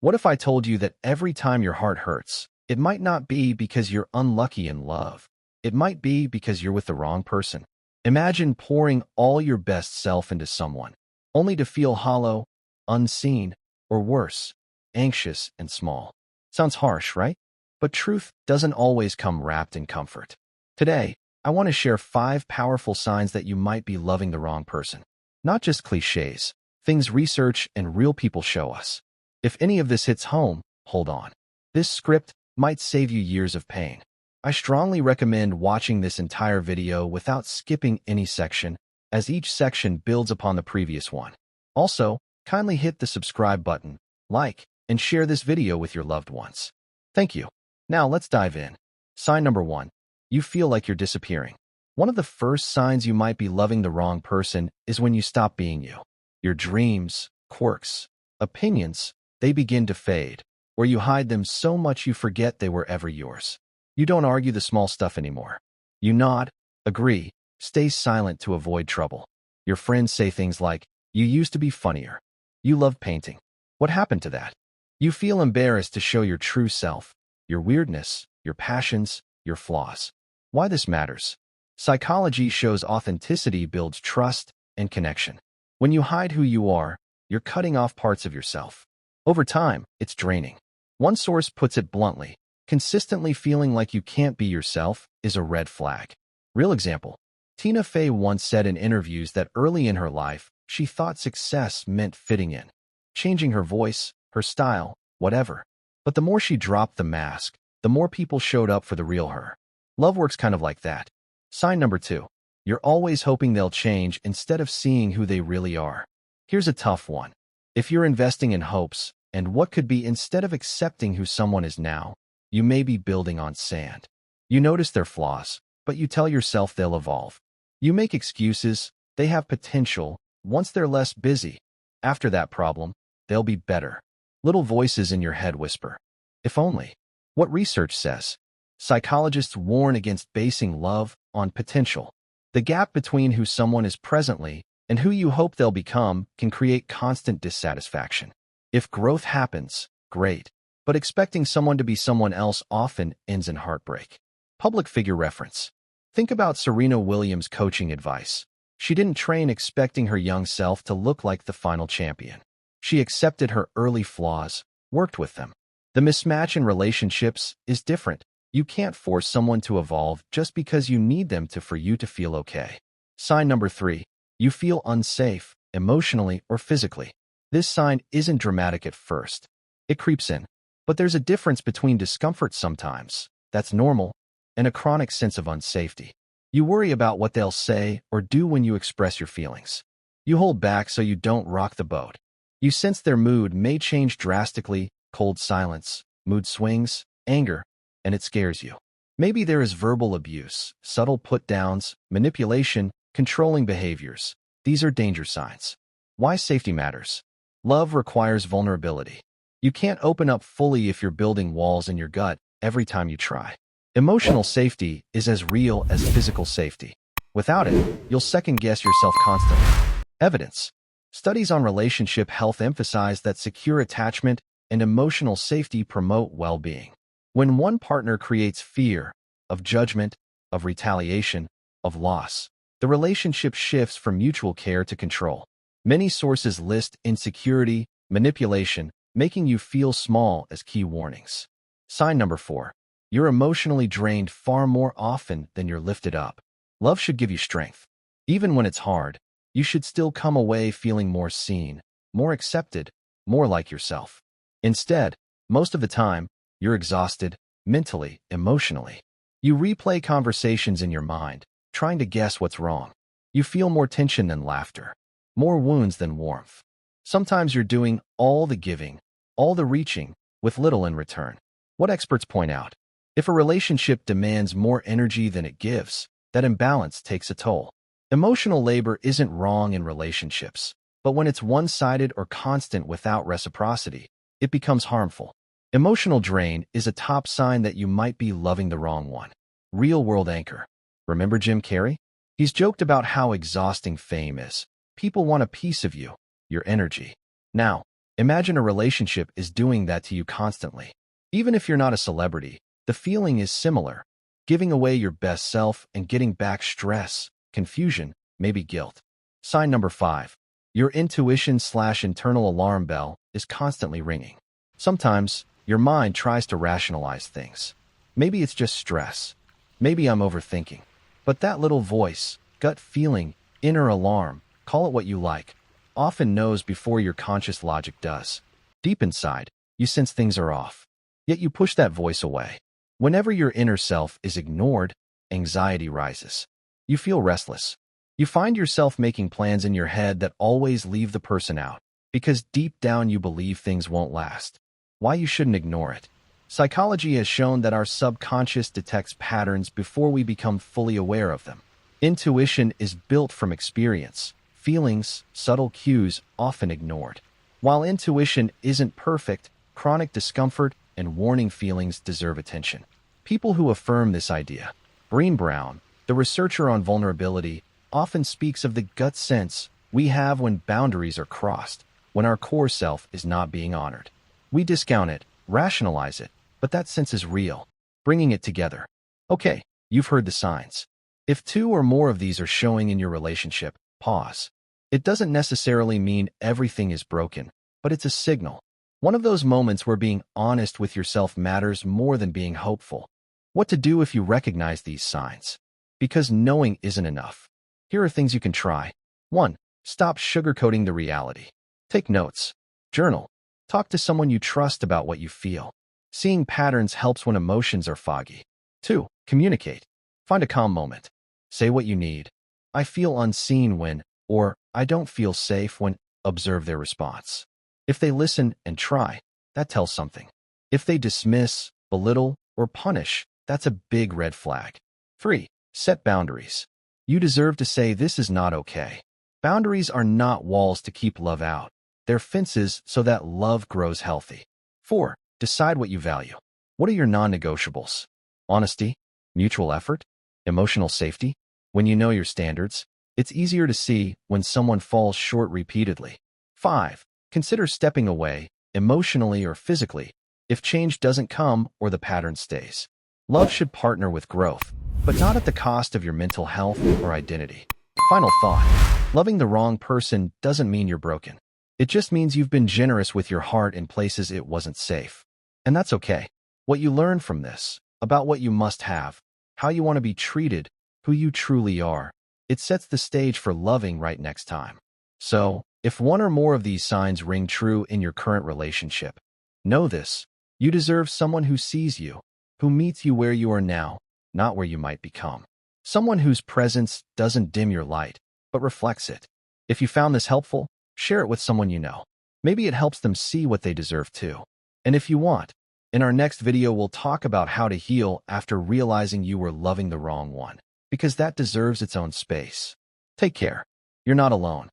What if I told you that every time your heart hurts, it might not be because you're unlucky in love. It might be because you're with the wrong person. Imagine pouring all your best self into someone, only to feel hollow, unseen, or worse, anxious and small. Sounds harsh, right? But truth doesn't always come wrapped in comfort. Today, I want to share 5 powerful signs that you might be loving the wrong person. Not just cliches, things research and real people show us. If any of this hits home, hold on. This script might save you years of pain. I strongly recommend watching this entire video without skipping any section, as each section builds upon the previous one. Also, kindly hit the subscribe button, like, and share this video with your loved ones. Thank you. Now let's dive in. Sign number 1. You feel like you're disappearing. One of the first signs you might be loving the wrong person is when you stop being you. Your dreams, quirks, opinions, they begin to fade, or you hide them so much you forget they were ever yours. You don't argue the small stuff anymore. You nod, agree, stay silent to avoid trouble. Your friends say things like, "You used to be funnier. You loved painting. What happened to that?" You feel embarrassed to show your true self, your weirdness, your passions, your flaws. Why this matters? Psychology shows authenticity builds trust and connection. When you hide who you are, you're cutting off parts of yourself. Over time, it's draining. One source puts it bluntly: consistently feeling like you can't be yourself is a red flag. Real example. Tina Fey once said in interviews that early in her life, she thought success meant fitting in, changing her voice, her style, whatever. But the more she dropped the mask, the more people showed up for the real her. Love works kind of like that. Sign number 2. You're always hoping they'll change instead of seeing who they really are. Here's a tough one. If you're investing in hopes, and what could be instead of accepting who someone is now, you may be building on sand. You notice their flaws, but you tell yourself they'll evolve. You make excuses, they have potential, once they're less busy. After that problem, they'll be better. Little voices in your head whisper, "If only." What research says? Psychologists warn against basing love on potential. The gap between who someone is presently and who you hope they'll become can create constant dissatisfaction. If growth happens, great, but expecting someone to be someone else often ends in heartbreak. Public figure reference. Think about Serena Williams' coaching advice. She didn't train expecting her young self to look like the final champion. She accepted her early flaws, worked with them. The mismatch in relationships is different. You can't force someone to evolve just because you need them to for you to feel okay. Sign number 3. You feel unsafe, emotionally or physically. This sign isn't dramatic at first. It creeps in. But there's a difference between discomfort sometimes, that's normal, and a chronic sense of unsafety. You worry about what they'll say or do when you express your feelings. You hold back so you don't rock the boat. You sense their mood may change drastically: cold silence, mood swings, anger, and it scares you. Maybe there is verbal abuse, subtle put-downs, manipulation, controlling behaviors. These are danger signs. Why safety matters? Love requires vulnerability. You can't open up fully if you're building walls in your gut every time you try. Emotional safety is as real as physical safety. Without it, you'll second-guess yourself constantly. Evidence. Studies on relationship health emphasize that secure attachment and emotional safety promote well-being. When one partner creates fear of judgment, of retaliation, of loss, the relationship shifts from mutual care to control. Many sources list insecurity, manipulation, making you feel small as key warnings. Sign number 4. You're emotionally drained far more often than you're lifted up. Love should give you strength. Even when it's hard, you should still come away feeling more seen, more accepted, more like yourself. Instead, most of the time, you're exhausted, mentally, emotionally. You replay conversations in your mind, trying to guess what's wrong. You feel more tension than laughter, more wounds than warmth. Sometimes you're doing all the giving, all the reaching, with little in return. What experts point out: if a relationship demands more energy than it gives, that imbalance takes a toll. Emotional labor isn't wrong in relationships, but when it's one-sided or constant without reciprocity, it becomes harmful. Emotional drain is a top sign that you might be loving the wrong one. Real-world anchor. Remember Jim Carrey? He's joked about how exhausting fame is. People want a piece of you, your energy. Now, Imagine a relationship is doing that to you constantly. Even if you're not a celebrity, the feeling is similar. Giving away your best self and getting back stress, confusion, maybe guilt. Sign number 5. Your intuition/internal alarm bell is constantly ringing. Sometimes, your mind tries to rationalize things. Maybe it's just stress. Maybe I'm overthinking. But that little voice, gut feeling, inner alarm, call it what you like, often knows before your conscious logic does. Deep inside, you sense things are off. Yet you push that voice away. Whenever your inner self is ignored, anxiety rises. You feel restless. You find yourself making plans in your head that always leave the person out, because deep down you believe things won't last. Why you shouldn't ignore it. Psychology has shown that our subconscious detects patterns before we become fully aware of them. Intuition is built from experience, feelings, subtle cues often ignored. While intuition isn't perfect, chronic discomfort and warning feelings deserve attention. People who affirm this idea. Brené Brown, the researcher on vulnerability, often speaks of the gut sense we have when boundaries are crossed, when our core self is not being honored. We discount it, rationalize it, but that sense is real. Bringing it together. Okay, you've heard the signs. If 2 or more of these are showing in your relationship, pause. It doesn't necessarily mean everything is broken, but it's a signal. One of those moments where being honest with yourself matters more than being hopeful. What to do if you recognize these signs? Because knowing isn't enough. Here are things you can try. 1. Stop sugarcoating the reality. Take notes. Journal. Talk to someone you trust about what you feel. Seeing patterns helps when emotions are foggy. 2. Communicate. Find a calm moment. Say what you need. I feel unseen when, or I don't feel safe when. Observe their response. If they listen and try, that tells something. If they dismiss, belittle, or punish, that's a big red flag. 3. Set boundaries. You deserve to say this is not okay. Boundaries are not walls to keep love out. They're fences so that love grows healthy. 4. Decide what you value. What are your non-negotiables? Honesty, mutual effort, emotional safety. When you know your standards, it's easier to see when someone falls short repeatedly. 5. Consider stepping away, emotionally or physically, if change doesn't come or the pattern stays. Love should partner with growth, but not at the cost of your mental health or identity. Final thought. Loving the wrong person doesn't mean you're broken. It just means you've been generous with your heart in places it wasn't safe. And that's okay. What you learn from this, about what you must have, how you want to be treated, who you truly are, it sets the stage for loving right next time. So, if 1 or more of these signs ring true in your current relationship, know this: you deserve someone who sees you, who meets you where you are now, not where you might become. Someone whose presence doesn't dim your light, but reflects it. If you found this helpful, share it with someone you know. Maybe it helps them see what they deserve too. And if you want, in our next video we'll talk about how to heal after realizing you were loving the wrong one, because that deserves its own space. Take care. You're not alone.